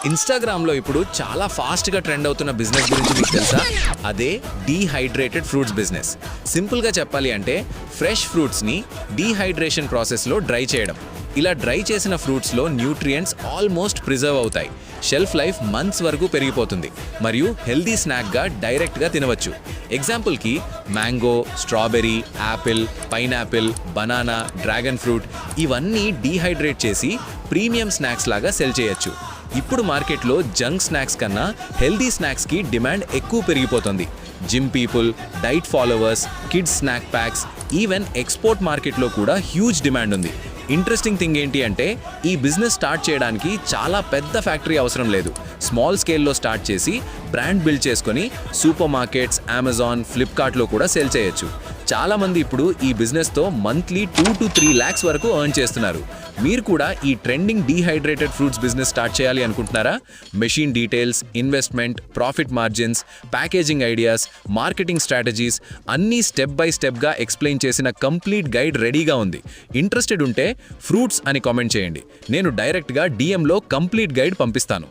ఇన్‌స్టాగ్రామ్‌లో ఇప్పుడు చాలా ఫాస్ట్‌గా ట్రెండ్ అవుతున్న బిజినెస్ గురించి మీకు తెలుసా? అదే డీహైడ్రేటెడ్ ఫ్రూట్స్ బిజినెస్. సింపుల్‌గా చెప్పాలి అంటే ఫ్రెష్ ఫ్రూట్స్‌ని డీహైడ్రేషన్ ప్రాసెస్‌లో డ్రై చేయడం. ఇలా డ్రై చేసిన ఫ్రూట్స్‌లో న్యూట్రియంట్స్ ఆల్మోస్ట్ ప్రిజర్వ్ అవుతాయి. షెల్ఫ్ లైఫ్ మంత్స్ వరకు పెరిగిపోతుంది మరియు హెల్దీ స్నాక్గా డైరెక్ట్గా తినవచ్చు. ఎగ్జాంపుల్కి mango, strawberry, Apple, pineapple, banana, dragon fruit ఇవన్నీ డీహైడ్రేట్ చేసి ప్రీమియం స్నాక్స్ లాగా సెల్ చేయొచ్చు. ఇప్పుడు మార్కెట్లో జంక్ స్నాక్స్ కన్నా హెల్దీ స్నాక్స్కి డిమాండ్ ఎక్కువ పెరిగిపోతుంది. Gym people, diet followers, kids snack packs, even export మార్కెట్లో కూడా హ్యూజ్ డిమాండ్ ఉంది. ఇంట్రెస్టింగ్ థింగ్ ఏంటి అంటే ఈ బిజినెస్ స్టార్ట్ చేయడానికి చాలా పెద్ద ఫ్యాక్టరీ అవసరం లేదు. స్మాల్ స్కేల్లో స్టార్ట్ చేసి బ్రాండ్ బిల్డ్ చేసుకొని సూపర్ మార్కెట్స్, అమెజాన్, ఫ్లిప్కార్ట్లో కూడా సెల్ చేయొచ్చు. చాలామంది ఇప్పుడు ఈ బిజినెస్తో మంత్లీ 2 to 3 lakhs వరకు ఎర్న్ చేస్తున్నారు. మీరు కూడా ఈ trending dehydrated fruits business start చేయాలి అనుకుంటున్నారా? Machine details, investment, profit margins, packaging ideas, marketing strategies అన్నీ స్టెప్ బై స్టెప్గా ఎక్స్ప్లెయిన్ చేసిన కంప్లీట్ గైడ్ రెడీగా ఉంది. ఇంట్రెస్టెడ్ ఉంటే ఫ్రూట్స్ అని కామెంట్ చేయండి. నేను డైరెక్ట్గా DMలో కంప్లీట్ గైడ్ పంపిస్తాను.